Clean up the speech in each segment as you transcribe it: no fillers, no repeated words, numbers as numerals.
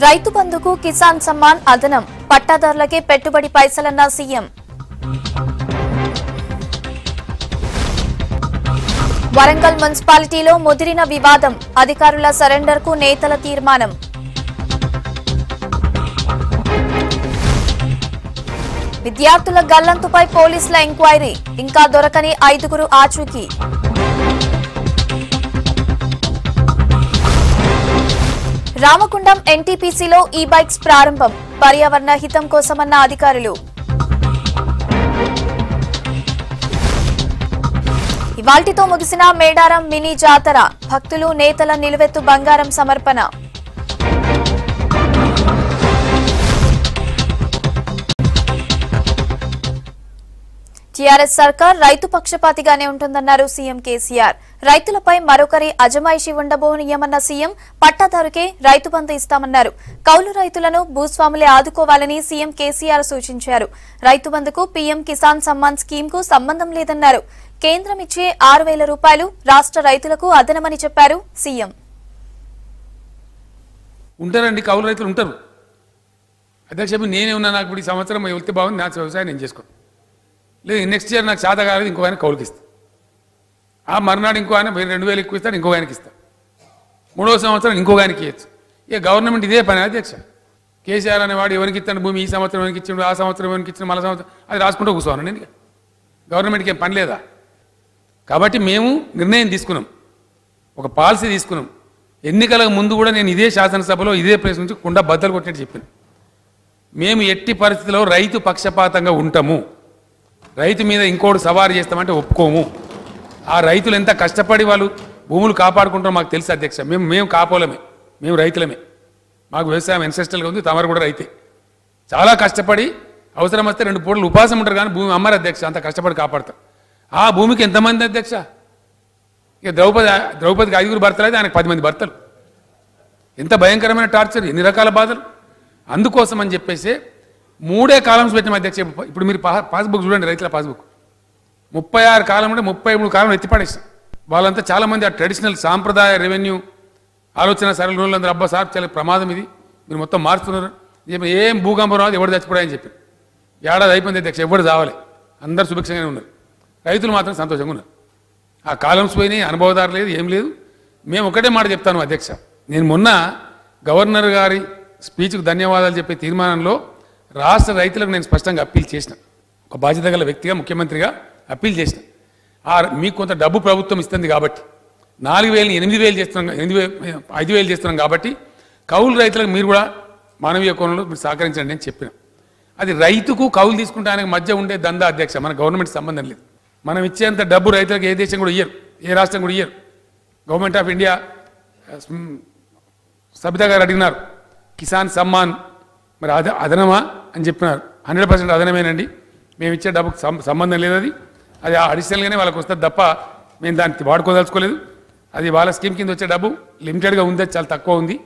రైతు బంధుకు కిసాన్ సమ్మాన్ అదనం పట్టాదారులకే పెట్టుబడి పైసలన్న సీఎం. వరంగల్ మున్సిపాలిటీలో ముదిరిన వివాదం, అధికారుల సరెండర్కు నేతల తీర్మానం. విద్యార్థుల గల్లంతుపై పోలీసుల ఎంక్వైరీ, ఇంకా దొరకని 5గురు ఆచూకీ. రామకుండం ఎన్టీపీసీలో ఈ బైక్స్ ప్రారంభం, పర్యావరణ హితం కోసమన్న అధికారులు. ఇవాల్టితో ముగిసిన మేడారం మినీ జాతర, భక్తులు నేతల నిలువెత్తు బంగారం సమర్పణ. టీఆర్ఎస్ సర్కార్ రైతు పక్షపాతిగానే ఉంటుందన్నారు సీఎం కేసీఆర్. రైతులపై మరొకరి అజమాయిషీ ఉండబోనియమన్న సీఎం, పట్టాదారుకే రైతు బంధు ఇస్తామన్నారు. కౌలు రైతులను భూస్వాములే ఆదుకోవాలని సీఎం కేసీఆర్ సూచించారు. రైతు బంధుకు పీఎం కిసాన్ సమ్మాన్ స్కీమ్ కు సంబంధం లేదన్నారు. కేంద్రం ఇచ్చే 6,000 రూపాయలు రాష్ట్ర రైతులకు అదనమని చెప్పారు సీఎం. ఉంటారండి, కౌలు రైతులు ఉంటారు. అధ్యక్ష నేనే ఉన్నా, నాకు ఇప్పుడు ఈ సంవత్సరం వెళ్తే బాగుంది, నా వ్యవసాయం నేను చేసుకోను. లేదు నెక్స్ట్ ఇయర్ నాకు చేత కాలేదు, ఇంకో ఆయన కౌలుకి ఇస్తాను. ఆ మర్నాడు ఇంకో ఆయన 2,000 ఎక్కువ ఇస్తాను, ఇంకో ఆయనకి ఇస్తాను. 3వ సంవత్సరం ఇంకో ఆయనకి ఇవ్వచ్చు. ఇక గవర్నమెంట్ ఇదే పని అధ్యక్ష. కేసీఆర్ అనేవాడు ఎవరికి ఇస్తాను భూమి, ఈ సంవత్సరం ఎవరికి ఇచ్చిండు, ఆ సంవత్సరం ఎవరికి ఇచ్చిన, మళ్ళీ సంవత్సరం అది రాసుకుంటూ కూర్చోను నేను. గవర్నమెంట్కి ఏం పని లేదా? కాబట్టి మేము నిర్ణయం తీసుకున్నాం, ఒక పాలసీ తీసుకున్నాం. ఎన్నికలకు ముందు కూడా నేను ఇదే శాసనసభలో ఇదే ప్లేస్ నుంచి కుండ బద్దలు కొట్టినట్టు చెప్పాను. మేము ఎట్టి పరిస్థితిలో రైతు పక్షపాతంగా ఉంటాము, రైతు మీద ఇంకోటి సవారు చేస్తామంటే ఒప్పుకోము. ఆ రైతులు ఎంత కష్టపడి వాళ్ళు భూములు కాపాడుకుంటారో మాకు తెలుసు అధ్యక్ష. మేము కాపోలమే, మేము రైతులమే. మాకు వ్యవసాయం ఎన్సెస్ట్రల్గా ఉంది, తమరు కూడా రైతే. చాలా కష్టపడి అవసరం వస్తే 2 పూటలు ఉపాసం ఉంటారు, కానీ భూమి అమ్మరు అధ్యక్ష. అంత కష్టపడి కాపాడతారు. ఆ భూమికి ఎంతమంది అధ్యక్ష? ఇక ద్రౌపదికి 5గురు భర్తలు అయితే ఆయనకు 10 మంది భర్తలు. ఎంత భయంకరమైన టార్చర్, ఎన్ని రకాల బాధలు. అందుకోసం అని చెప్పేసి 3 కాలమ్స్ పెట్టిన అధ్యక్ష. ఇప్పుడు మీరు పాస్బుక్ చూడండి, రైతుల పాస్బుక్ 36 కాలం ఉంటే 33 కాలం ఎత్తిపడేస్తాం. వాళ్ళంతా చాలామంది ఆ ట్రెడిషనల్ సాంప్రదాయ రెవెన్యూ ఆలోచన సరళ రోజులందరూ అబ్బా సార్ చాలా ప్రమాదం ఇది, మీరు మొత్తం మారుస్తున్నారు. ఏం భూకంపం రాదు, ఎవరు చచ్చిపోయాయని చెప్పి ఏడాది అయిపోయింది అధ్యక్ష. ఎవరు చావలే, అందరు సుభిక్షంగానే ఉన్నారు. రైతులు మాత్రం సంతోషంగా ఉన్నారు. ఆ కాలమ్స్ పోయినాయి, అనుభవదారు లేదు, ఏం లేదు. మేము ఒకటే మాట చెప్తాను అధ్యక్ష. నేను మొన్న గవర్నర్ గారి స్పీచ్కు ధన్యవాదాలు చెప్పే తీర్మానంలో రాష్ట్ర రైతులకు నేను స్పష్టంగా అప్పీల్ చేసిన, ఒక బాధ్యత గల వ్యక్తిగా ముఖ్యమంత్రిగా అప్పీల్ చేసిన. మీకు కొంత డబ్బు ప్రభుత్వం ఇస్తుంది కాబట్టి 4,000ని 8,000 చేస్తున్నాం, 5,000 చేస్తున్నాం కాబట్టి కౌలు రైతులకు మీరు కూడా మానవీయ కోణంలో మీరు సహకరించండి అని చెప్పిన. అది రైతుకు కౌలు తీసుకుంటానికి మధ్య ఉండే దందా అధ్యక్ష. మన గవర్నమెంట్ సంబంధం లేదు. మనం ఇచ్చేంత డబ్బు రైతులకు ఏ దేశం కూడా ఇయ్యరు, ఏ రాష్ట్రం కూడా ఇయ్యరు. గవర్నమెంట్ ఆఫ్ ఇండియా సబితా గారు అడిగినారు కిసాన్ సమ్మాన్ మరి అదనమా అని చెప్పినారు. 100% అదనమేనండి. మేము ఇచ్చే డబ్బుకు సంబంధం లేదు. అది అడిషనల్గానే వాళ్ళకి వస్తుంది తప్ప మేము దాన్ని వాడుకోదలుచుకోలేదు. అది వాళ్ళ స్కీమ్ కింద వచ్చే డబ్బు లిమిటెడ్గా ఉంది, చాలా తక్కువ ఉంది.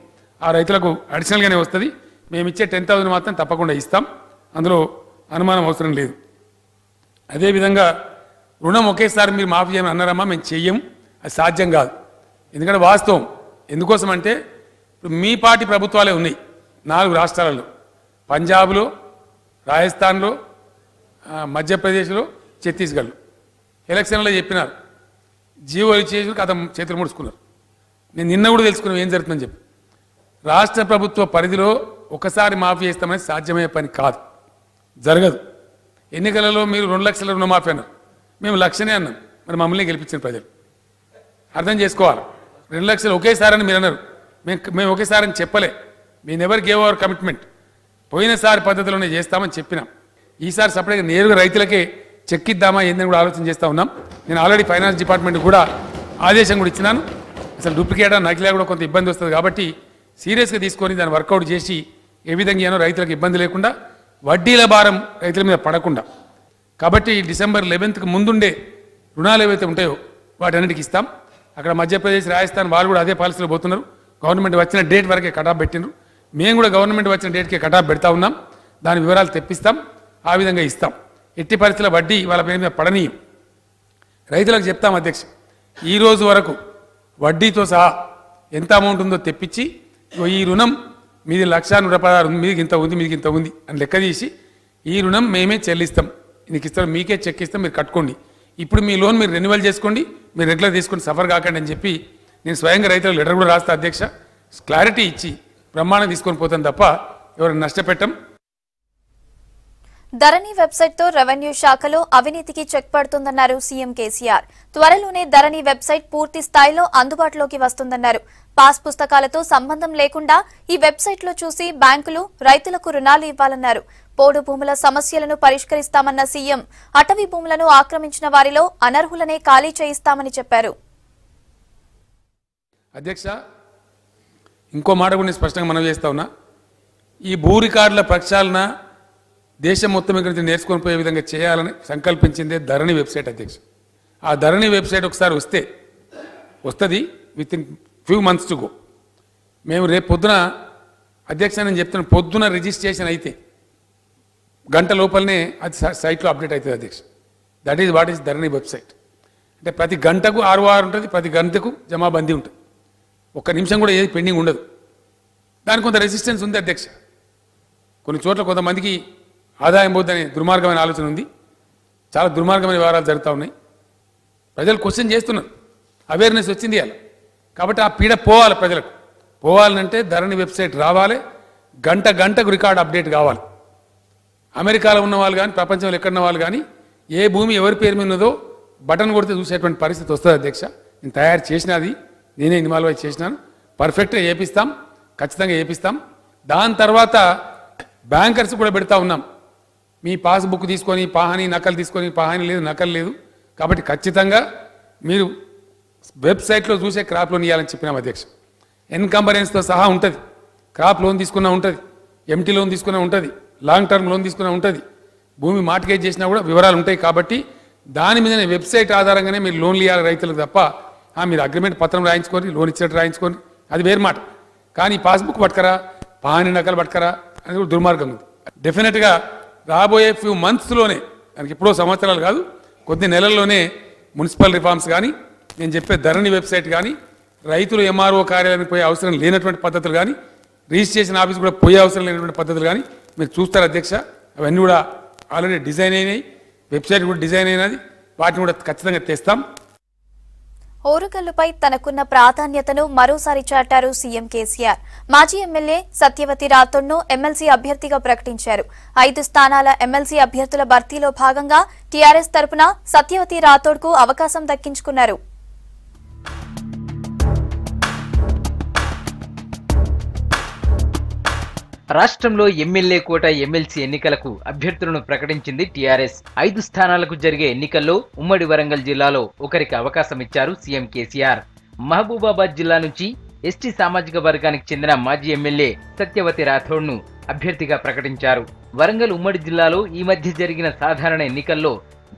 ఆ రైతులకు అడిషనల్గానే వస్తుంది. మేము ఇచ్చే 10,000 మాత్రం తప్పకుండా ఇస్తాం, అందులో అనుమానం అవసరం లేదు. అదేవిధంగా రుణం ఒకేసారి మీరు మాఫీ చేయమని అన్నారమ్మా, మేము చెయ్యం, అది సాధ్యం కాదు. ఎందుకంటే వాస్తవం. ఎందుకోసం అంటే ఇప్పుడు మీ పార్టీ ప్రభుత్వాలే ఉన్నాయి 4 రాష్ట్రాలలో, పంజాబ్లో, రాజస్థాన్లో, మధ్యప్రదేశ్లో, ఛత్తీస్గఢ్లో. ఎలక్షన్లో చెప్పినారు, జీవోలు ఇచ్చేసి కథ చేతులు ముడుచుకున్నారు. నేను నిన్న కూడా తెలుసుకున్నాను ఏం జరుగుతుందని చెప్పి. రాష్ట్ర ప్రభుత్వ పరిధిలో ఒకసారి మాఫీ చేస్తామని సాధ్యమయ్యే పని కాదు, జరగదు. ఎన్నికలలో మీరు 2 లక్షల రుణమాఫీ అన్నారు, మేము 1,00,000 అన్నాం. మరి మమ్మల్ని గెలిపించిన ప్రజలు అర్థం చేసుకోవాలి. 2 లక్షలు ఒకేసారి అని మీరు అన్నారు, మేము ఒకేసారి అని చెప్పలే. మీ నెవర్ గేవ్ అవర్ కమిట్మెంట్. పోయినసారి పద్ధతిలోనే చేస్తామని చెప్పినాం. ఈసారి సపరేట్గా నేరుగా రైతులకే చెక్ ఇద్దామా ఏందని కూడా ఆలోచన చేస్తూ ఉన్నాం. నేను ఆల్రెడీ ఫైనాన్స్ డిపార్ట్మెంట్ కూడా ఆదేశం కూడా ఇచ్చినాను. అసలు డూప్లికేట్ నకిలీ కూడా కొంత ఇబ్బంది వస్తుంది కాబట్టి సీరియస్గా తీసుకొని దాన్ని వర్కౌట్ చేసి ఏ విధంగా ఏమో రైతులకు ఇబ్బంది లేకుండా, వడ్డీల భారం రైతుల మీద పడకుండా. కాబట్టి డిసెంబర్ 11కి ముందుండే రుణాలు ఏవైతే ఉంటాయో వాటన్నిటికి ఇస్తాం. అక్కడ మధ్యప్రదేశ్, రాజస్థాన్ వాళ్ళు కూడా అదే పాలసీలో పోతున్నారు. గవర్నమెంట్ వచ్చిన డేట్ వరకే కటాఫ్ పెట్టినారు. మేము కూడా గవర్నమెంట్ వచ్చిన డేట్కే కటాఫ్ పెడతా ఉన్నాం. దాని వివరాలు తెప్పిస్తాం, ఆ విధంగా ఇస్తాం. ఎట్టి పరిస్థితుల వడ్డీ వాళ్ళ పేరు మీద పడనీయం. రైతులకు చెప్తాం అధ్యక్ష, ఈ రోజు వరకు వడ్డీతో సహా ఎంత అమౌంట్ ఉందో తెప్పించి ఈ రుణం మీది 1,116 ఉంది, మీది ఇంత ఉంది, మీది ఇంత ఉంది అని లెక్క తీసి ఈ రుణం మేమే చెల్లిస్తాం, నీకు ఇస్తాం, మీకే చెక్ ఇస్తాం, మీరు కట్టుకోండి, ఇప్పుడు మీ లోన్ మీరు రెన్యువల్ చేసుకోండి, మీరు రెగ్యులర్ తీసుకొని సఫర్ కాకండి అని చెప్పి నేను స్వయంగా రైతులకు లెటర్ కూడా రాస్తా అధ్యక్ష. క్లారిటీ ఇచ్చి ప్రమాణం తీసుకొని పోతాం తప్ప ఎవరైనా నష్టపెట్టం. ధరణి వెబ్సైట్ తో రెవెన్యూ శాఖలో అవినీతికి చెక్ పడుతుందన్నారు సీఎం కేసీఆర్. త్వరలోనే ధరణి వెబ్సైట్ పూర్తి స్థాయిలో అందుబాటులోకి వస్తుందన్నారు. పాస్ పుస్తకాలతో సంబంధం లేకుండా ఈ వెబ్సైట్ లో చూసి బ్యాంకులు రైతులకు రుణాలు ఇవ్వాలన్నారు. పోడు భూముల సమస్యలను పరిష్కరిస్తామన్న సీఎం అటవీ భూములను ఆక్రమించిన వారిలో అనర్హులనే ఖాళీ చేయిస్తామని చెప్పారు. అధ్యక్ష, ఇంకో మాట కూడా స్పష్టంగా మనం చేస్తా ఉన్నా, ఈ భూ రికార్డుల ప్రక్షాళన దేశం మొత్తం ఇక్కడ నేర్చుకొని పోయే విధంగా చేయాలని సంకల్పించిందే ధరణి వెబ్సైట్ అధ్యక్ష. ఆ ధరణి వెబ్సైట్ ఒకసారి వస్తుంది with in few months to go. మేము రేపు పొద్దున అధ్యక్ష నేను చెప్తున్న పొద్దున రిజిస్ట్రేషన్ అయితే గంట లోపలనే అది సైట్లో అప్డేట్ అవుతుంది అధ్యక్ష. That is what is Dharani website. అంటే ప్రతి గంటకు ఆర్ఓఆర్ ఉంటుంది, ప్రతి గంటకు జమాబందీ ఉంటుంది, ఒక్క నిమిషం కూడా ఏది పెండింగ్ ఉండదు. దానికి కొంత రెసిస్టెన్స్ ఉంది అధ్యక్ష. కొన్ని చోట్ల కొంతమందికి ఆదాయం పోద్దనే దుర్మార్గమైన ఆలోచన ఉంది, చాలా దుర్మార్గమైన వ్యవహారాలు జరుగుతూ ఉన్నాయి. ప్రజలు క్వశ్చన్ చేస్తున్నారు, అవేర్నెస్ వచ్చింది అలా. కాబట్టి ఆ పీడ పోవాలి, ప్రజలకు పోవాలంటే ధరణి వెబ్సైట్ రావాలి, గంటకు రికార్డు అప్డేట్ కావాలి. అమెరికాలో ఉన్న వాళ్ళు కానీ ప్రపంచంలో ఎక్కడున్న వాళ్ళు కానీ ఏ భూమి ఎవరి పేరు మీద ఉన్నదో బటన్ కొడితే చూసేటువంటి పరిస్థితి వస్తుంది అధ్యక్ష. నేను తయారు చేసినది, నేనే ఇన్వాల్వ్ అయి చేసినాను, పర్ఫెక్ట్గా చేపిస్తాం, ఖచ్చితంగా చేపిస్తాం. దాని తర్వాత బ్యాంకర్స్ కూడా పెడతా ఉన్నాం, మీ పాస్బుక్ తీసుకొని పాహాని నకలు తీసుకొని, పాహాని లేదు నకలు లేదు, కాబట్టి ఖచ్చితంగా మీరు వెబ్సైట్లో చూసే క్రాప్ లోన్ ఇవ్వాలని చెప్పినాం అధ్యక్ష. ఎన్కంబరెన్స్తో సహా ఉంటుంది, క్రాప్ లోన్ తీసుకున్నా ఉంటుంది, ఎంటీ లోన్ తీసుకున్నా ఉంటుంది, లాంగ్ టర్మ్ లోన్ తీసుకున్నా ఉంటుంది, భూమి మార్టిగేజ్ చేసినా కూడా వివరాలు ఉంటాయి. కాబట్టి దాని మీదనే వెబ్సైట్ ఆధారంగానే మీరు లోన్లు ఇవ్వాలి రైతులకు తప్ప మీరు అగ్రిమెంట్ పత్రం రాయించుకొని లోన్ ఇచ్చినట్టు రాయించుకొని అది వేరు మాట. కానీ పాస్బుక్ పట్టుకరా, పాహాని నకలు పట్టుకరా అనేది కూడా దుర్మార్గం ఉంది. డెఫినెట్గా రాబోయే ఫ్యూ మంత్స్లోనే, దానికి ఎప్పుడో సంవత్సరాలు కాదు, కొద్ది నెలల్లోనే మున్సిపల్ రిఫార్మ్స్ కానీ, నేను చెప్పే ధరణి వెబ్సైట్ కానీ, రైతులు ఎంఆర్ఓ కార్యాలయానికి పోయే అవసరం లేనటువంటి పద్ధతులు కానీ, రిజిస్ట్రేషన్ ఆఫీస్ కూడా పోయే అవసరం లేనటువంటి పద్ధతులు కానీ మీరు చూస్తారు అధ్యక్ష. అవన్నీ కూడా ఆల్రెడీ డిజైన్ అయినాయి, వెబ్సైట్ కూడా డిజైన్ అయినది, వాటిని కూడా ఖచ్చితంగా తెస్తాం. ఓరుగల్లుపై తనకున్న ప్రాధాన్యతను మరోసారి చాటారు సీఎం కేసీఆర్. మాజీ ఎమ్మెల్యే సత్యవతి రాథోడ్ను ఎమ్మెల్సీ అభ్యర్థిగా ప్రకటించారు. 5 స్థానాల ఎమ్మెల్సీ అభ్యర్థుల భర్తీలో భాగంగా టీఆర్ఎస్ తరపున సత్యవతి రాథోడ్కు అవకాశం దక్కించుకున్నారు. రాష్ట్రంలో ఎమ్మెల్యే కోట ఎమ్మెల్సీ ఎన్నికలకు అభ్యర్థులను ప్రకటించింది టీఆర్ఎస్. 5 స్థానాలకు జరిగే ఎన్నికల్లో ఉమ్మడి వరంగల్ జిల్లాలో ఒకరికి అవకాశం ఇచ్చారు సీఎం కేసీఆర్. మహబూబాబాద్ జిల్లా నుంచి ఎస్టీ సామాజిక వర్గానికి చెందిన మాజీ ఎమ్మెల్యే సత్యవతి రాథోడ్ను అభ్యర్థిగా ప్రకటించారు. వరంగల్ ఉమ్మడి జిల్లాలో ఈ మధ్య జరిగిన సాధారణ ఎన్నికల్లో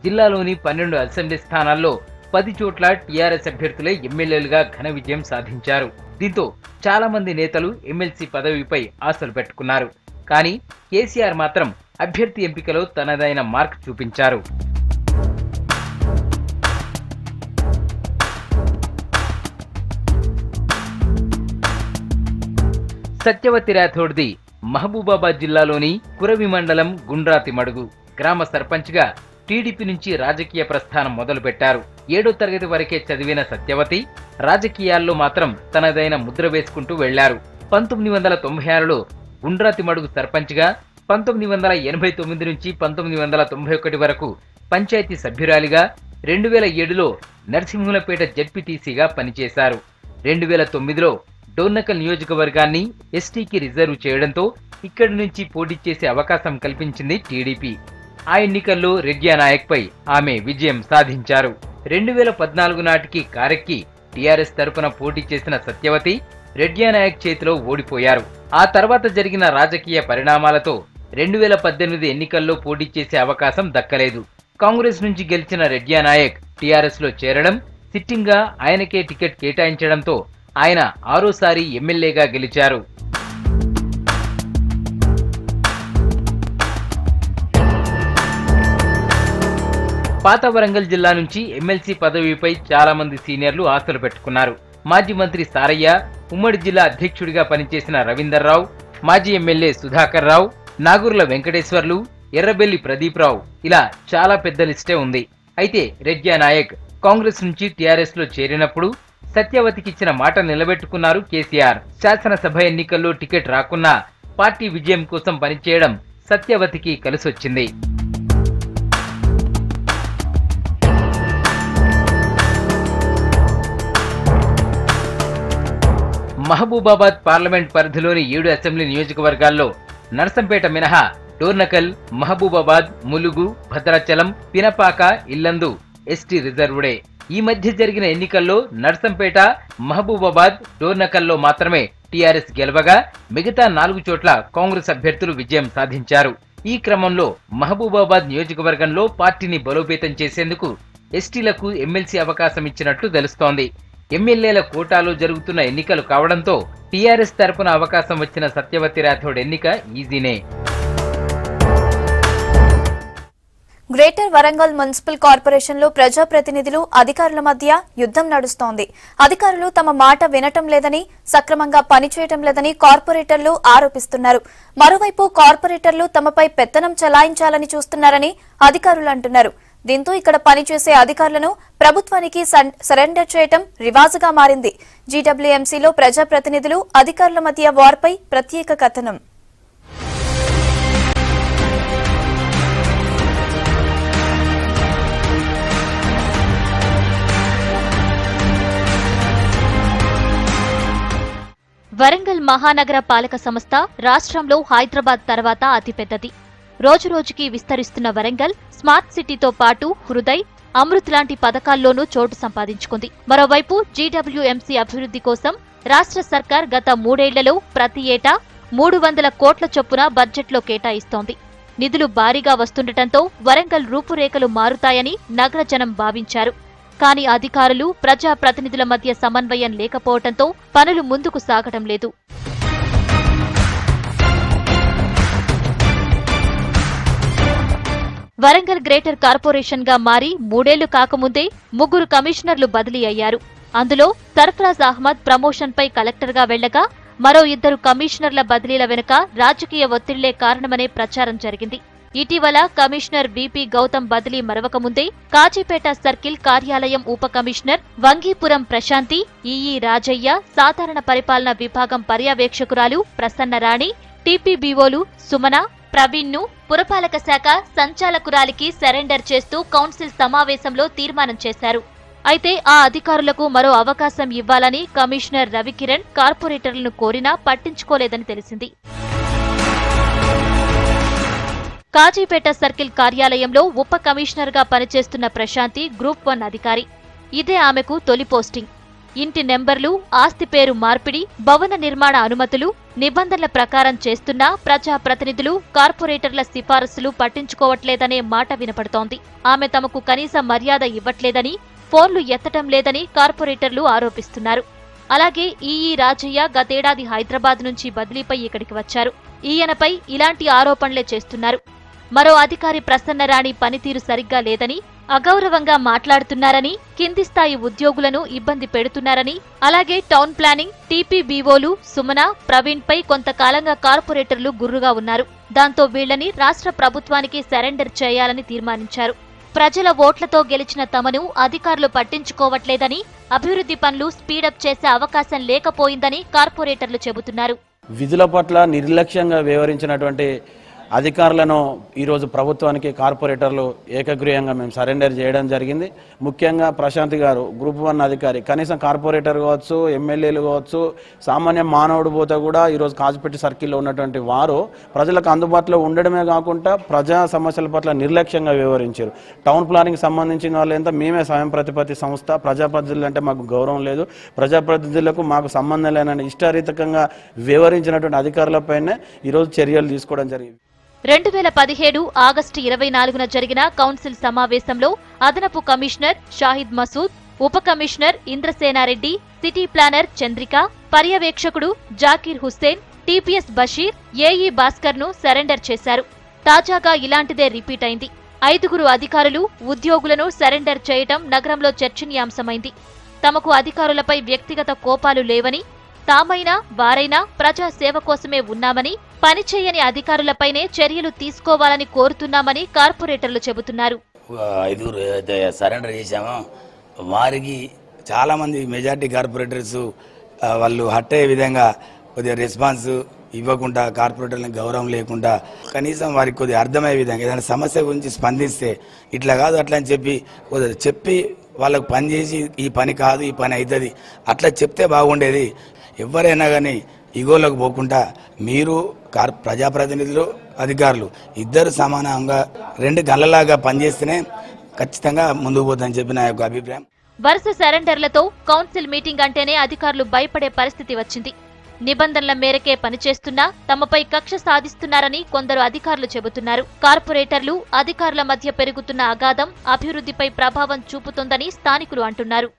జిల్లాలోని 12 అసెంబ్లీ స్థానాల్లో 10 చోట్ల టీఆర్ఎస్ అభ్యర్థులే ఎమ్మెల్యేలుగా ఘన విజయం సాధించారు. దీంతో చాలా మంది నేతలు ఎమ్మెల్సీ పదవిపై ఆశలు పెట్టుకున్నారు. కానీ కేసీఆర్ మాత్రం అభ్యర్థి ఎంపికలో తనదైన మార్క్ చూపించారు. సత్యవతి రాథోడ్ది మహబూబాబాద్ జిల్లాలోని కురవి మండలం గుండ్రాతి మడుగు గ్రామ సర్పంచ్గా టీడీపీ నుంచి రాజకీయ ప్రస్థానం మొదలుపెట్టారు. 7వ తరగతి వరకే చదివిన సత్యవతి రాజకీయాల్లో మాత్రం తనదైన ముద్ర వేసుకుంటూ వెళ్లారు. 1996లో గుండ్రాతి మడుగు సర్పంచ్గా, 1989 నుంచి 1991 వరకు పంచాయతీ సభ్యురాలిగా, 2007లో నరసింహులపేట జడ్పీటీసీగా పనిచేశారు. 2009లో డోర్నకల్ నియోజకవర్గాన్ని ఎస్టీకి రిజర్వ్ చేయడంతో ఇక్కడి నుంచి పోటీ చేసే అవకాశం కల్పించింది టీడీపీ. ఆ ఎన్నికల్లో రెడ్డి నాయక్పై ఆమె విజయం సాధించారు. 2014 నాటికి కారెక్కి టీఆర్ఎస్ తరపున పోటీ చేసిన సత్యవతి రెడ్డి నాయక్ చేతిలో ఓడిపోయారు. ఆ తర్వాత జరిగిన రాజకీయ పరిణామాలతో 2018 ఎన్నికల్లో పోటీ చేసే అవకాశం దక్కలేదు. కాంగ్రెస్ నుంచి గెలిచిన రెడ్డి నాయక్ టీఆర్ఎస్ లో చేరడం, సిట్టింగ్ గా ఆయనకే టికెట్ కేటాయించడంతో ఆయన 6వ ఎమ్మెల్యేగా గెలిచారు. పాత వరంగల్ జిల్లా నుంచి ఎమ్మెల్సీ పదవిపై చాలా మంది సీనియర్లు ఆశలు పెట్టుకున్నారు. మాజీ మంత్రి సారయ్య, ఉమ్మడి జిల్లా అధ్యక్షుడిగా పనిచేసిన రవీందర్రావు, మాజీ ఎమ్మెల్యే సుధాకర్ రావు, నాగూర్ల వెంకటేశ్వర్లు, ఎర్రబెల్లి ప్రదీప్ రావు ఇలా చాలా పెద్ద లిస్టే ఉంది. అయితే రెడ్జా నాయక్ కాంగ్రెస్ నుంచి టీఆర్ఎస్ లో చేరినప్పుడు సత్యవతికిచ్చిన మాట నిలబెట్టుకున్నారు కేసీఆర్. శాసనసభ ఎన్నికల్లో టికెట్ రాకున్నా పార్టీ విజయం కోసం పనిచేయడం సత్యవతికి కలిసొచ్చింది. మహబూబాబాద్ పార్లమెంట్ పరిధిలోని 7 అసెంబ్లీ నియోజకవర్గాల్లో నర్సంపేట మినహా డోర్నకల్, మహబూబాబాద్, ములుగు, భద్రాచలం, పినపాక, ఇల్లందు ఎస్టీ రిజర్వ్డే. ఈ మధ్య జరిగిన ఎన్నికల్లో నర్సంపేట, మహబూబాబాద్, డోర్నకల్లో మాత్రమే టీఆర్ఎస్ గెలవగా మిగతా 4 చోట్ల కాంగ్రెస్ అభ్యర్థులు విజయం సాధించారు. ఈ క్రమంలో మహబూబాబాద్ నియోజకవర్గంలో పార్టీని బలోపేతం చేసేందుకు ఎస్టీలకు ఎమ్మెల్సీ అవకాశం ఇచ్చినట్లు తెలుస్తోంది. ఎమ్మెల్యేల కోటాలో జరుగుతున్న ఎన్నికలు కావడంతో టీఆర్ఎస్ తరపున అవకాశం వచ్చిన సత్యవతి రాథోడ్ ఎన్నిక ఈజీనే. గ్రేటర్ వరంగల్ మున్సిపల్ కార్పొరేషన్ లో ప్రజాప్రతినిధులు, అధికారుల మధ్య యుద్ధం నడుస్తోంది. అధికారులు తమ మాట వినటం లేదని, సక్రమంగా పనిచేయటం లేదని కార్పొరేటర్లు ఆరోపిస్తున్నారు. మరోవైపు కార్పొరేటర్లు తమపై పెత్తనం చెలాయించాలని చూస్తున్నారని అధికారులు అంటున్నారు. దీంతో ఇక్కడ పనిచేసే అధికారులను ప్రభుత్వానికి సరెండర్ చేయటం రివాజుగా మారింది. జీడబ్ల్యూఎంసీలో ప్రజాప్రతినిధులు, అధికారుల మధ్య వార్పై ప్రత్యేక కథనం. వరంగల్ మహానగర పాలక సంస్థ రాష్ట్రంలో హైదరాబాద్ తర్వాత అతిపెద్దది. రోజురోజుకి విస్తరిస్తున్న వరంగల్ స్మార్ట్ సిటీతో పాటు హృదయ్, అమృత్ లాంటి పథకాల్లోనూ చోటు సంపాదించుకుంది. మరోవైపు జీడబ్ల్యూఎంసీ అభివృద్ధి కోసం రాష్ట్ర సర్కార్ గత 3 ఏళ్లలో ప్రతి ఏటా 300 కోట్ల చొప్పున బడ్జెట్లో కేటాయిస్తోంది. నిధులు భారీగా వస్తుండటంతో వరంగల్ రూపురేఖలు మారుతాయని నగర జనం భావించారు. కానీ అధికారులు, ప్రజాప్రతినిధుల మధ్య సమన్వయం లేకపోవడంతో పనులు ముందుకు సాగటం లేదు. వరంగల్ గ్రేటర్ కార్పొరేషన్ గా మారి 3 ఏళ్లు కాకముందే 3 కమిషనర్లు బదిలీ అయ్యారు. అందులో సర్ఫరాజ్ అహ్మద్ ప్రమోషన్ పై కలెక్టర్ గా వెళ్లగా మరో 2 కమిషనర్ల బదిలీల వెనుక రాజకీయ ఒత్తిళ్లే కారణమనే ప్రచారం జరిగింది. ఇటీవల కమిషనర్ విపి గౌతమ్ బదిలీ మరవకముందే కాజీపేట సర్కిల్ కార్యాలయం ఉప కమిషనర్ వంగీపురం ప్రశాంతి, ఈఈ రాజయ్య, సాధారణ పరిపాలన విభాగం పర్యవేక్షకురాలు ప్రసన్నరాణి, టీపీబీఓలు సుమన, ప్రవీణ్ ను పురపాలక శాఖ సంచాలకురాలికి సరెండర్ చేస్తూ కౌన్సిల్ సమావేశంలో తీర్మానం చేశారు. అయితే ఆ అధికారులకు మరో అవకాశం ఇవ్వాలని కమిషనర్ రవికిరణ్ కార్పొరేటర్లను కోరినా పట్టించుకోలేదని తెలిసింది. కాజీపేట సర్కిల్ కార్యాలయంలో ఉప కమిషనర్ గా పనిచేస్తున్న ప్రశాంతి గ్రూప్ 1 అధికారి. ఇదే ఆమెకు తొలి పోస్టింగ్. ఇంటి నెంబర్లు, ఆస్తి పేరు మార్పిడి, భవన నిర్మాణ అనుమతులు నిబంధనల ప్రకారం చేస్తున్నా ప్రజాప్రతినిధులు, కార్పొరేటర్ల సిఫారసులు పట్టించుకోవట్లేదనే మాట వినపడుతోంది. ఆమె తమకు కనీస మర్యాద ఇవ్వట్లేదని, ఫోన్లు ఎత్తటం లేదని కార్పొరేటర్లు ఆరోపిస్తున్నారు. అలాగే ఈఈ రాజయ్య గతేడాది హైదరాబాద్ నుంచి బదిలీపై ఇక్కడికి వచ్చారు. ఈయనపై ఇలాంటి ఆరోపణలే చేస్తున్నారు. మరో అధికారి ప్రసన్నరాణి పనితీరు సరిగ్గా లేదని, అగౌరవంగా మాట్లాడుతున్నారని, కింది స్థాయి ఉద్యోగులను ఇబ్బంది పెడుతున్నారని, అలాగే టౌన్ ప్లానింగ్, టీపీబీఓలు సుమన, ప్రవీణ్ పై కొంతకాలంగా కార్పొరేటర్లు గుర్రుగా ఉన్నారు. దాంతో వీళ్లని రాష్ట్ర ప్రభుత్వానికి సరెండర్ చేయాలని తీర్మానించారు. ప్రజల ఓట్లతో గెలిచిన తమను అధికారులు పట్టించుకోవట్లేదని, అభివృద్ధి పనులు స్పీడప్ చేసే అవకాశం లేకపోయిందని కార్పొరేటర్లు చెబుతున్నారు. విధుల పట్ల నిర్లక్ష్యంగా వ్యవహరించినటువంటి అధికారులను ఈరోజు ప్రభుత్వానికి కార్పొరేటర్లు ఏకగ్రీయంగా మేము సరెండర్ చేయడం జరిగింది. ముఖ్యంగా ప్రశాంత్ గారు గ్రూప్ 1 అధికారి, కనీసం కార్పొరేటర్ కావచ్చు, ఎమ్మెల్యేలు కావచ్చు, సామాన్య మానవుడు పోతే కూడా ఈరోజు కాజీపేట సర్కిల్లో ఉన్నటువంటి వారు ప్రజలకు అందుబాటులో ఉండడమే కాకుండా ప్రజా సమస్యల పట్ల నిర్లక్ష్యంగా వ్యవహరించారు. టౌన్ ప్లానింగ్ సంబంధించిన వాళ్ళు ఎంత మేమే స్వయం ప్రతిపత్తి సంస్థ, ప్రజాప్రతినిధులు అంటే మాకు గౌరవం లేదు, ప్రజాప్రతినిధులకు మాకు సంబంధం లేనని ఇష్టారీతకంగా వ్యవహరించినటువంటి అధికారులపైనే ఈరోజు చర్యలు తీసుకోవడం జరిగింది. 2017 ఆగస్టు 24న జరిగిన కౌన్సిల్ సమావేశంలో అదనపు కమిషనర్ షాహిద్ మసూద్, ఉప commissioner Indrasena Reddy, city planner Chandrika, పర్యవేక్షకుడు జాకీర్ హుస్సేన్, టీపీఎస్ బషీర్, ఏఈ భాస్కర్ ను సరెండర్ చేశారు. తాజాగా ఇలాంటిదే రిపీట్ అయింది. 5 అధికారులు, ఉద్యోగులను సరెండర్ చేయటం నగరంలో చర్చనీయాంశమైంది. తమకు అధికారులపై వ్యక్తిగత కోపాలు లేవని, తామైనా వారైనా ప్రజా సేవ కోసమే ఉన్నామని, పనిచేయని అధికారులపైనే చర్యలు తీసుకోవాలని కోరుతున్నామని కార్పొరేటర్లు చెబుతున్నారు. 5 సరెండర్ చేశాము. వారికి చాలా మంది మెజార్టీ కార్పొరేటర్స్ వాళ్ళు హట్ అయ్యే విధంగా కొద్దిగా రెస్పాన్స్ ఇవ్వకుండా, కార్పొరేటర్లకు గౌరవం లేకుండా, కనీసం వారికి కొద్దిగా అర్థమయ్యే విధంగా ఏదైనా సమస్య గురించి స్పందిస్తే ఇట్లా కాదు అట్లా అని చెప్పి వాళ్ళకు పని చేసి ఈ పని కాదు ఈ పని అవుతుంది అట్లా చెప్తే బాగుండేది. ఎవరైనా కానీ ఈగోలకు పోకుండా మీరు ప్రజాప్రతినిధులు అధికారులు ఇద్దరు సమానంగా 2 గంటలలాగా పనిచేస్తేనే ఖచ్చితంగా ముందుకు పోతుందని చెప్పి నా యొక్క అభిప్రాయం. వరుస సరెండర్లతో కౌన్సిల్ మీటింగ్ అంటేనే అధికారులు భయపడే పరిస్థితి వచ్చింది. నిబంధనల మేరకే పనిచేస్తున్నా తమపై కక్ష సాధిస్తున్నారని కొందరు అధికారులు చెబుతున్నారు. కార్పొరేటర్లు, అధికారుల మధ్య పెరుగుతున్న అగాధం అభివృద్ధిపై ప్రభావం చూపుతోందని స్థానికులు అంటున్నారు.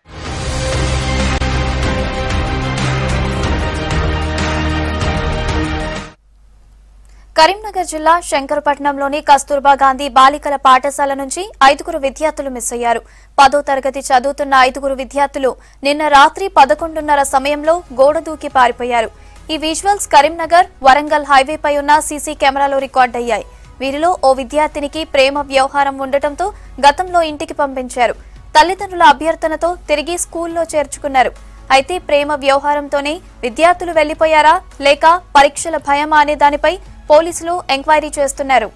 కరీంనగర్ జిల్లా శంకరపట్నంలోని కస్తూర్బా గాంధీ బాలికల పాఠశాల నుంచి 5 విద్యార్థులు మిస్ అయ్యారు. 10వ తరగతి చదువుతున్న 5 విద్యార్థులు నిన్న రాత్రి 11:30 సమయంలో గోడ దూకి పారిపోయారు. ఈ విజువల్స్ కరీంనగర్ వరంగల్ హైవేపై ఉన్న సీసీ కెమెరాలో రికార్డయ్యాయి. వీరిలో ఓ విద్యార్థినికి ప్రేమ వ్యవహారం ఉండటంతో గతంలో ఇంటికి పంపించారు. తల్లిదండ్రుల అభ్యర్థనతో తిరిగి స్కూల్లో చేర్చుకున్నారు. అయితే ప్రేమ వ్యవహారంతోనే విద్యార్థులు వెళ్లిపోయారా లేక పరీక్షల భయమా అనే దానిపై పోలీసులు ఎంక్వైరీ చేస్తున్నారు.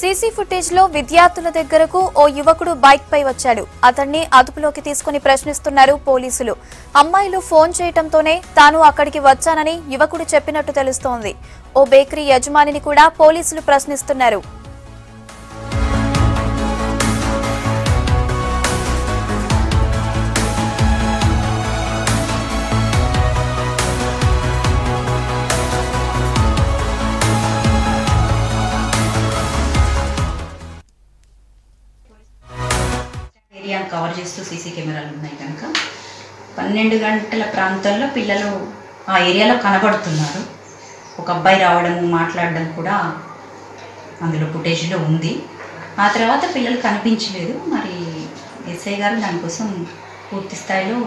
సీసీ ఫుటేజ్ లో విద్యార్థుల దగ్గరకు ఓ యువకుడు బైక్ పై వచ్చాడు. అతన్ని అదుపులోకి తీసుకుని ప్రశ్నిస్తున్నారు పోలీసులు. అమ్మాయిలు ఫోన్ చేయటంతోనే తాను అక్కడికి వచ్చానని యువకుడు చెప్పినట్టు తెలుస్తోంది. ఓ బేకరీ యజమానిని కూడా పోలీసులు ప్రశ్నిస్తున్నారు. ఏరియాను కవర్ చేస్తూ సీసీ కెమెరాలు ఉన్నాయి కనుక 12 గంటల ప్రాంతంలో పిల్లలు ఆ ఏరియాలో కనబడుతున్నారు. ఒక అబ్బాయి రావడము, మాట్లాడడం కూడా అందులో ఫుటేజ్లో ఉంది. ఆ తర్వాత పిల్లలు కనిపించలేదు. మరి ఎస్ఐ గారు దానికోసం పూర్తి స్థాయిలో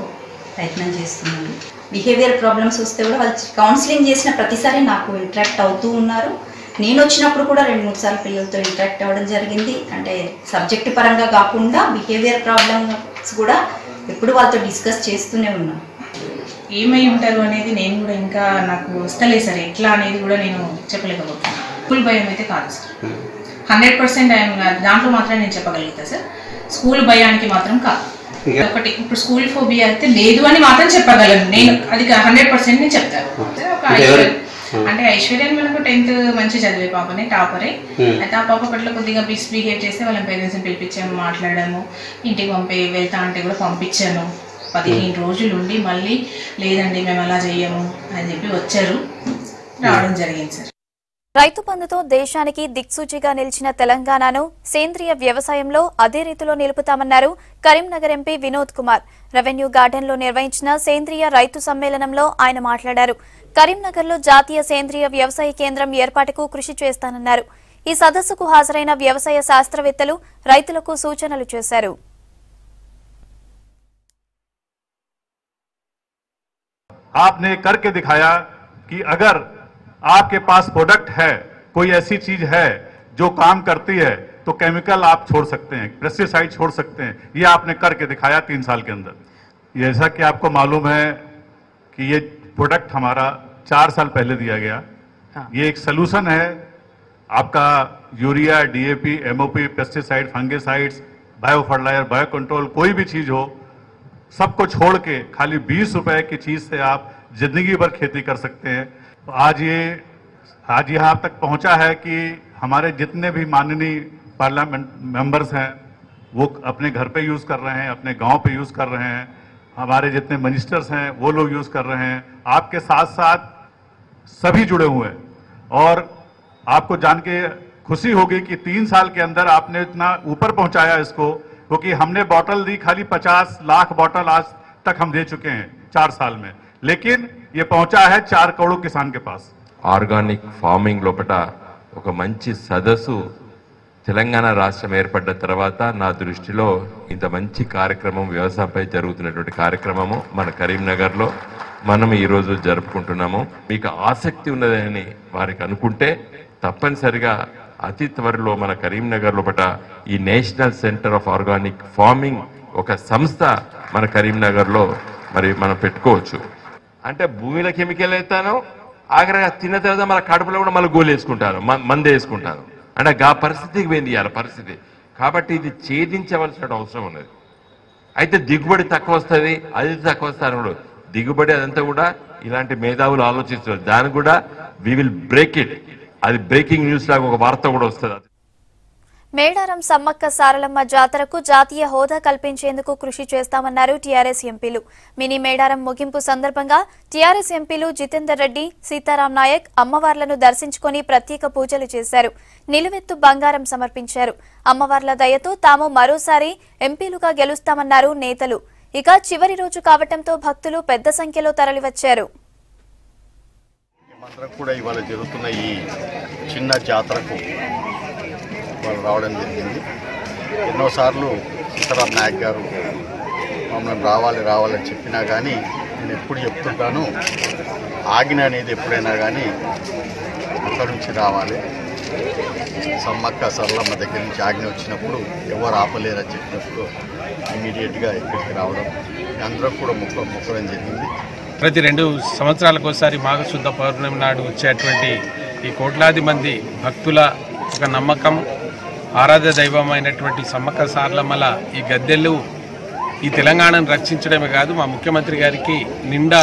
ప్రయత్నం చేస్తున్నారు. బిహేవియర్ ప్రాబ్లమ్స్ వస్తే కూడా వాళ్ళు కౌన్సిలింగ్ చేసిన ప్రతిసారి నాకు ఇంటరాక్ట్ అవుతూ ఉన్నారు. నేను వచ్చినప్పుడు కూడా 2-3 సార్లు పిల్లలతో ఇంటరాక్ట్ అవ్వడం జరిగింది. అంటే సబ్జెక్ట్ పరంగా కాకుండా బిహేవియర్ ప్రాబ్లమ్స్ కూడా ఎప్పుడు వాళ్ళతో డిస్కస్ చేస్తూనే ఉన్నాను. ఏమై ఉంటారు అనేది నేను కూడా ఇంకా నాకు వస్తలేదు సార్. ఎట్లా అనేది కూడా నేను చెప్పలేకపోతున్నాను. స్కూల్ భయం అయితే కాదు సార్. 100% దాంట్లో మాత్రం నేను చెప్పగలుగుతా సార్. స్కూల్ భయానికి మాత్రం కాదు. ఒకటి ఇప్పుడు స్కూల్ ఫోబియా అయితే లేదు అని మాత్రం చెప్పగలను నేను. అది 100% నేను చెప్తాను. అంటే ఐశ్వర్య మనకు 10th మంచి చదివే పాపనే, టాపరే. అయితే ఆ పాప పట్ల కొద్దిగా మిస్బిహేవ్ చేస్తే వాళ్ళ పేరెంట్స్ని పిలిపించాము, మాట్లాడాము, ఇంటికి వెళ్తా అంటే కూడా పంపించాను. 15 రోజులు ఉండి మళ్ళీ లేదండి మేము అలా చెయ్యము అని చెప్పి వచ్చారు, రావడం జరిగింది సార్. రైతు బంధుతో దేశానికి దిక్సూచిగా నిలిచిన తెలంగాణను సేంద్రియ వ్యవసాయంలో అదే రీతిలో నిలుపుతామన్నారు కరీంనగర్ ఎంపీ వినోద్ కుమార్. రెవెన్యూ గార్డెన్లో నిర్వహించిన సేంద్రియ రైతు సమ్మేళనంలో ఆయన మాట్లాడారు. కరీంనగర్లో జాతీయ సేంద్రియ వ్యవసాయ కేంద్రం ఏర్పాటుకు కృషి చేస్తానన్నారు. ఈ సదస్సుకు హాజరైన వ్యవసాయ శాస్త్రవేత్తలు రైతులకు సూచనలు చేశారు. आपने करके दिखाया कि अगर आपके पास प्रोडक्ट है, कोई ऐसी चीज है जो काम करती है, तो केमिकल आप छोड़ सकते हैं, पेस्टिसाइड छोड़ सकते हैं. ये आपने करके दिखाया 3 साल के अंदर. जैसा कि आपको मालूम है कि ये प्रोडक्ट हमारा 4 साल पहले दिया गया. ये एक सलूशन है. आपका urea, DAP, MOP, pesticide, fungicides, bio fertilizer, bio control, कोई भी चीज हो, सबको छोड़ के खाली 20 रुपए की चीज से आप जिंदगी भर खेती कर सकते हैं. तो आज यहाँ तक पहुंचा है कि हमारे जितने भी माननीय पार्लियामेंट मेंबर्स हैं वो अपने घर पे यूज कर रहे हैं, अपने गांव पे यूज कर रहे हैं. हमारे जितने मिनिस्टर्स हैं वो लोग यूज कर रहे हैं. आपके साथ साथ सभी जुड़े हुए हैं. और आपको जान के खुशी होगी कि 3 साल के अंदर आपने इतना ऊपर पहुंचाया इसको क्योंकि हमने बॉटल दी खाली 50 लाख बॉटल आज तक हम दे चुके हैं 4 साल में, लेकिन ये पहुंचा है 4 करोड़ किसान के पास। ఆర్గానిక్ ఫార్మింగ్ లోపట ఒక మంచి సదస్సు తెలంగాణ రాష్ట్రం ఏర్పడ్డ తర్వాత నా దృష్టిలో ఇంత మంచి కార్యక్రమం వ్యవసాయంపై జరుగుతున్నటువంటి కార్యక్రమము మన కరీంనగర్లో మనం ఈరోజు జరుపుకుంటున్నాము. మీకు ఆసక్తి ఉన్నదని వారికి అనుకుంటే తప్పనిసరిగా అతి త్వరలో మన కరీంనగర్ లోపట ఈ national centre of organic farming ఒక సంస్థ మన కరీంనగర్లో మరి మనం పెట్టుకోవచ్చు. అంటే భూమిలో కెమికల్ వేస్తాను, ఆఖరిగా తిన్న తర్వాత మన కడుపులో కూడా మళ్ళీ గోలు వేసుకుంటాను, మందు వేసుకుంటాను. అంటే ఆ పరిస్థితికి పోయింది ఇవాళ పరిస్థితి. కాబట్టి ఇది ఛేదించవలసిన అవసరం ఉన్నది. అయితే దిగుబడి తక్కువ వస్తుంది, అది తక్కువ వస్తుంది, దిగుబడి అదంతా కూడా ఇలాంటి మేధావులు ఆలోచిస్తున్నారు. దాన్ని కూడా వి విల్ బ్రేక్ ఇట్. అది బ్రేకింగ్ న్యూస్ లాగా ఒక వార్త కూడా వస్తుంది. మేడారం సమ్మక్క సారలమ్మ జాతరకు జాతీయ హోదా కల్పించేందుకు కృషి చేస్తామన్నారు టీఆర్ఎస్ ఎంపీలు. మినీ మేడారం ముగింపు సందర్భంగా టీఆర్ఎస్ ఎంపీలు జితేందర్ రెడ్డి, సీతారాం నాయక్ అమ్మవార్లను దర్శించుకుని ప్రత్యేక పూజలు చేశారు. నిలువెత్తు బంగారం సమర్పించారు. అమ్మవార్ల దయతో తాము మరోసారి ఎంపీలుగా గెలుస్తామన్నారు నేతలు. ఇక చివరి రోజు కావటంతో భక్తులు పెద్ద సంఖ్యలో తరలివచ్చారు. జరుగుతున్న ఈ చిన్న జాతరకు వాళ్ళు రావడం జరిగింది. ఎన్నోసార్లు సీతారాం నాయక్ గారు మమ్మల్ని రావాలని చెప్పినా కానీ నేను ఎప్పుడు చెప్తుంటాను, ఆజ్ఞ అనేది ఎప్పుడైనా కానీ అక్కడి నుంచి రావాలి. సమ్మక్క సరళమ్మ దగ్గర నుంచి ఆజ్ఞ వచ్చినప్పుడు ఎవరు ఆపలేరని చెప్పినప్పుడు ఇమీడియట్గా ఇక్కడికి రావడం, అందరూ కూడా మొక్కడం జరిగింది. ప్రతి 2 సంవత్సరాలకు ఒకసారి మాఘశుద్ధ పౌర్ణమి నాడు వచ్చేటువంటి ఈ కోట్లాది మంది భక్తుల ఒక నమ్మకం, ఆరాధ్య దైవమైనటువంటి సమ్మక్క సారలమ్మల ఈ గద్దెలు ఈ తెలంగాణను రక్షించడమే కాదు, మా ముఖ్యమంత్రి గారికి నిండా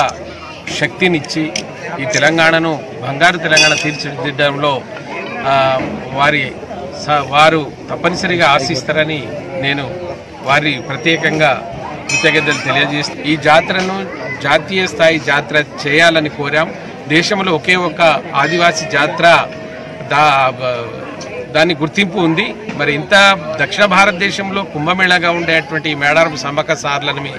శక్తినిచ్చి ఈ తెలంగాణను బంగారు తెలంగాణ తీర్చిదిద్దడంలో వారు తప్పనిసరిగా ఆశిస్తారని నేను వారి ప్రత్యేకంగా కృతజ్ఞతలు తెలియజేస్తూ ఈ జాతరను జాతీయ స్థాయి జాతర చేయాలని కోరాం. దేశంలో ఒకే ఒక ఆదివాసీ జాతర దాని గుర్తింపు ఉంది. మరి ఇంత దక్షిణ భారతదేశంలో కుంభమేళాగా ఉండేటువంటి మేడారం సమ్మక్క సారలమ్మ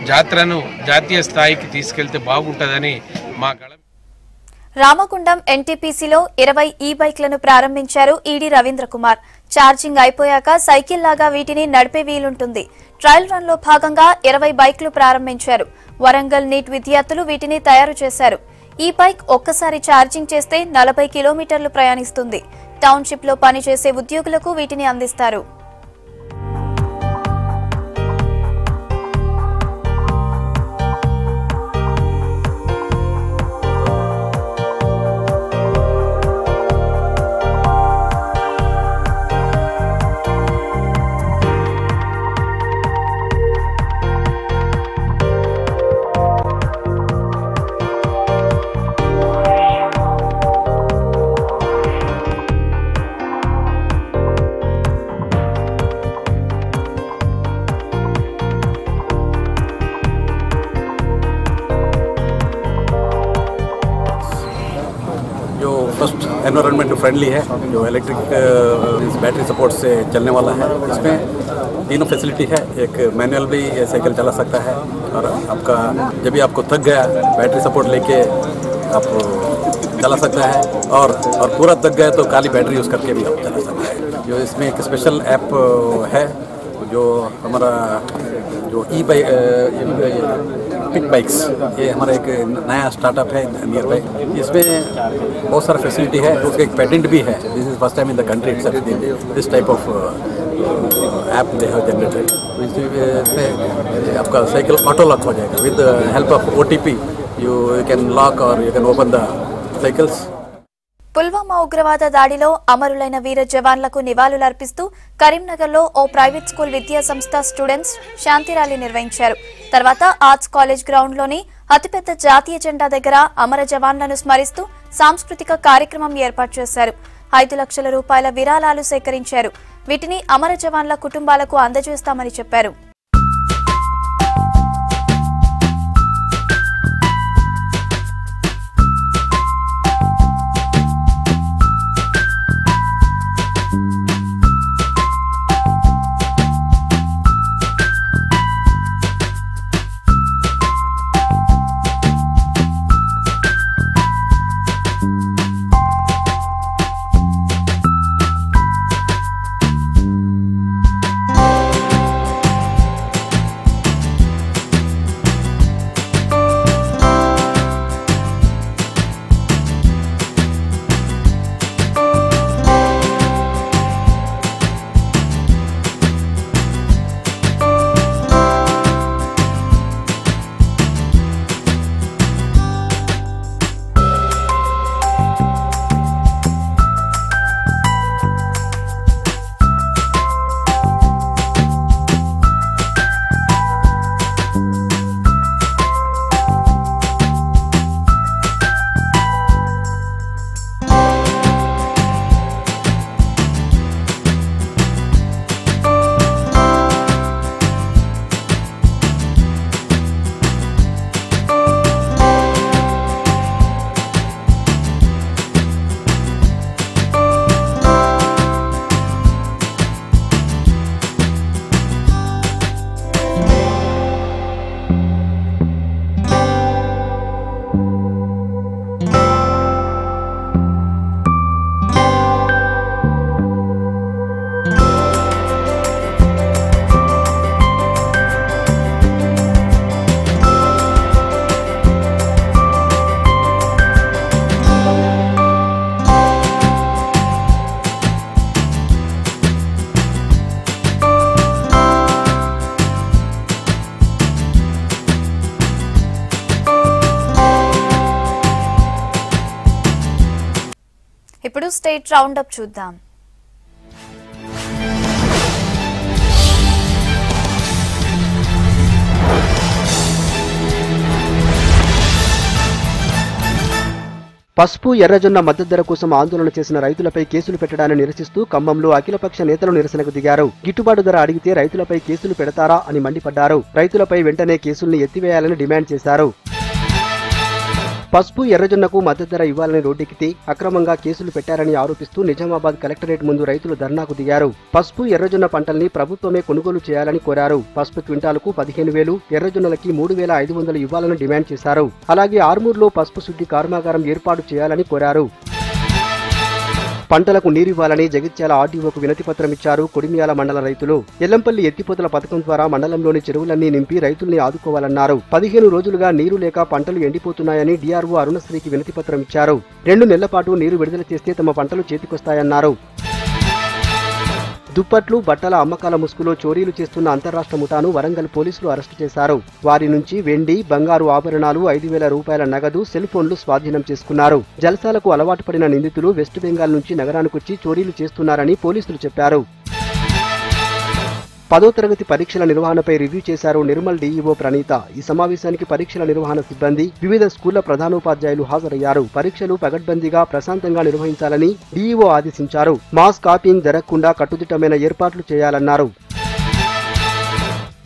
జాతరను జాతీయ స్థాయికి తీసుకెళ్తే బాగుంటుందని మా రామగుండం ఎన్టీపీసీలో 20 ఈ-బైక్లను ప్రారంభించారు ఈడీ రవీంద్ర కుమార్. ఛార్జింగ్ అయిపోయాక సైకిల్ లాగా వీటిని నడిపే వీలుంటుంది. ట్రయల్ రన్ లో భాగంగా 20 బైక్లు ప్రారంభించారు. వరంగల్ నీట్ విద్యార్థులు వీటిని తయారు చేశారు. ఈ బైక్ ఒక్కసారి ఛార్జింగ్ చేస్తే 40 కిలోమీటర్లు ప్రయాణిస్తుంది. టౌన్షిప్ లో పనిచేసే ఉద్యోగులకు వీటిని అందిస్తారు. एनवायरनमेंट फ्रेंडली है, जो इलेक्ट्रिक बैटरी सपोर्ट से चलने वाला है। इसमें तीनों फैसिलिटी है, एक मैनुअल भी साइकिल चला सकता है और आपका जब भी आपको थक गया बैटरी सपोर्ट लेके आप चला सकता है और पूरा थक गया तो खाली बैटरी यूज़ करके भी आप चला सकते हैं। जो इसमें एक स्पेशल ऐप है जो हमारा जो पिक बाइक्स, ये हमारा एक नया स्टार्टअप है नियर बाई। इसमें बहुत सारा फैसिलिटी है, उसका एक पेटेंट भी है। This is first time in the country itself this type of app they have generated. इसमें आपका साइकिल ऑटो लॉक हो जाएगा with help of OTP। You can lock और you can open the cycles. Pulwama ఉగ్రవాద దాడిలో అమరులైన వీర జవాన్లకు నివాళులర్పిస్తూ కరీంనగర్లో ఓ ప్రైవేట్ స్కూల్ విద్యా సంస్థ స్టూడెంట్స్ శాంతి ర్యాలీ నిర్వహించారు. తర్వాత ఆర్ట్స్ కాలేజ్ గ్రౌండ్లోని అతిపెద్ద జాతీయ జెండా దగ్గర అమర జవాన్లను స్మరిస్తూ సాంస్కృతిక కార్యక్రమం ఏర్పాటు చేశారు. 5 లక్షల రూపాయల విరాళాలు సేకరించారు. వీటిని అమర జవాన్ల కుటుంబాలకు అందజేస్తామని చెప్పారు. ఇప్పుడు స్టేట్ రౌండప్ చూద్దాం. పసుపు ఎర్రజొన్న మద్దతు ధర కోసం ఆందోళన చేసిన రైతులపై కేసులు పెట్టడాన్ని నిరసిస్తూ ఖమ్మంలో అఖిలపక్ష నేతలు నిరసనకు దిగారు. గిట్టుబాటు ధర అడిగితే రైతులపై కేసులు పెడతారా అని మండిపడ్డారు. రైతులపై వెంటనే కేసుల్ని ఎత్తివేయాలని డిమాండ్ చేశారు. పసుపు ఎర్రజొన్నకు మద్దతు ధర ఇవ్వాలని రోడ్డెక్కితే అక్రమంగా కేసులు పెట్టారని ఆరోపిస్తూ నిజామాబాద్ కలెక్టరేట్ ముందు రైతులు ధర్నాకు దిగారు. పసుపు ఎర్రజొన్న పంటల్ని ప్రభుత్వమే కొనుగోలు చేయాలని కోరారు. పసుపు క్వింటాలకు 15,000, ఎర్రజొన్నలకి 3,500 ఇవ్వాలని డిమాండ్ చేశారు. అలాగే ఆర్మూర్లో పసుపు శుద్ధి కర్మాగారం ఏర్పాటు చేయాలని కోరారు. పంటలకు నీరివ్వాలని జగిత్యాల ఆర్డీఓకు వినతి పత్రం ఇచ్చారు కొడిమియాల మండల రైతులు. ఎల్లంపల్లి ఎత్తిపోతల పథకం ద్వారా మండలంలోని చెరువులన్నీ నింపి రైతుల్ని ఆదుకోవాలన్నారు. 15 రోజులుగా నీరు లేక పంటలు ఎండిపోతున్నాయని డీఆర్ఓ అరుణశ్రీకి వినతి పత్రం ఇచ్చారు. 2 నెలల పాటు నీరు విడుదల చేస్తే తమ పంటలు చేతికొస్తాయన్నారు. దుప్పట్లు, బట్టల అమ్మకాల ముసుగులో చోరీలు చేస్తున్న అంతర్రాష్ట్ర ముఠాను వరంగల్ పోలీసులు అరెస్టు చేశారు. వారి నుంచి వెండి, బంగారు ఆభరణాలు, 5,000 రూపాయల నగదు, సెల్ ఫోన్లు స్వాధీనం చేసుకున్నారు. జల్సాలకు అలవాటు పడిన నిందితులు వెస్ట్ బెంగాల్ నుంచి నగరానికొచ్చి చోరీలు చేస్తున్నారని పోలీసులు చెప్పారు. 10వ తరగతి పరీక్షల నిర్వహణపై రివ్యూ చేశారు నిర్మల్ డీఈఓ ప్రణీత. ఈ సమావేశానికి పరీక్షల నిర్వహణ సిబ్బంది, వివిధ స్కూళ్ల ప్రధానోపాధ్యాయులు హాజరయ్యారు. పరీక్షలు పగడ్బందీగా ప్రశాంతంగా నిర్వహించాలని డీఈఓ ఆదేశించారు. మాస్ కాపీయింగ్ జరగకుండా కట్టుదిట్టమైన ఏర్పాట్లు చేయాలన్నారు.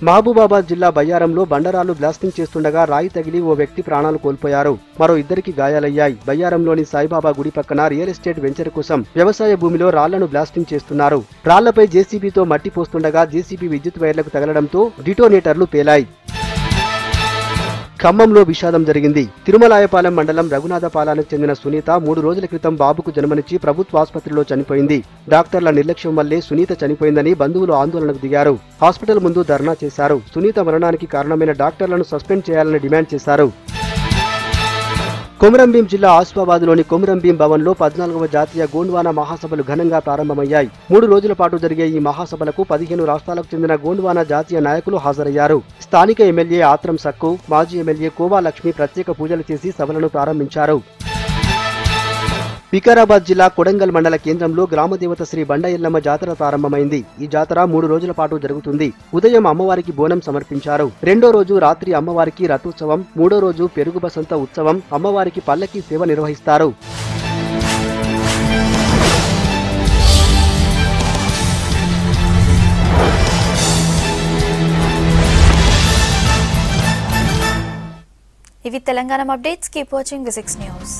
మహబూబాబాద్ జిల్లా బయ్యారంలో బండరాలు బ్లాస్టింగ్ చేస్తుండగా రాయి తగిలి ఓ వ్యక్తి ప్రాణాలు కోల్పోయారు. మరో 2కి గాయాలయ్యాయి. బయ్యారంలోని సాయిబాబా గుడి పక్కన రియల్ ఎస్టేట్ వెంచర్ కోసం వ్యవసాయ భూమిలో రాళ్లను బ్లాస్టింగ్ చేస్తున్నారు. రాళ్లపై జేసీబీతో మట్టి పోస్తుండగా జేసీబీ విద్యుత్ వైర్లకు తగలడంతో డిటోనేటర్లు పేలాయి. ఖమ్మంలో విషాదం జరిగింది. తిరుమలాయపాలెం మండలం రఘునాథపాలానికి చెందిన సునీత 3 రోజుల క్రితం బాబుకు జన్మనిచ్చి ప్రభుత్వ ఆసుపత్రిలో చనిపోయింది. డాక్టర్ల నిర్లక్ష్యం వల్లే సునీత చనిపోయిందని బంధువులు ఆందోళనకు దిగారు. హాస్పిటల్ ముందు ధర్నా చేశారు. సునీత మరణానికి కారణమైన డాక్టర్లను సస్పెండ్ చేయాలని డిమాండ్ చేశారు. కొమురంభీం జిల్లా ఆసిఫాబాద్లోని కొమురంభీం భవన్లో 14వ జాతీయ గోండ్వానా మహాసభలు ఘనంగా ప్రారంభమయ్యాయి. 3 రోజుల పాటు జరిగే ఈ మహాసభలకు 15 రాష్ట్రాలకు చెందిన గోండ్వానా జాతీయ నాయకులు హాజరయ్యారు. స్థానిక ఎమ్మెల్యే ఆత్రం సక్కు, మాజీ ఎమ్మెల్యే కోవా లక్ష్మి ప్రత్యేక పూజలు చేసి సభలను ప్రారంభించారు. వికారాబాద్ జిల్లా కొడంగల్ మండల కేంద్రంలో గ్రామదేవత శ్రీ బండ ఎల్లమ్మ జాతర ప్రారంభమైంది. ఈ జాతర 3 రోజుల పాటు జరుగుతుంది. ఉదయం అమ్మవారికి బోనం సమర్పించారు. 2వ రోజు రాత్రి అమ్మవారికి రథోత్సవం, 3వ రోజు పెరుగు బసంత ఉత్సవం, అమ్మవారికి పల్లకి సేవ నిర్వహిస్తారు. ఇవి తెలంగాణ అప్డేట్స్. కీప్ వాచింగ్ వి6 న్యూస్.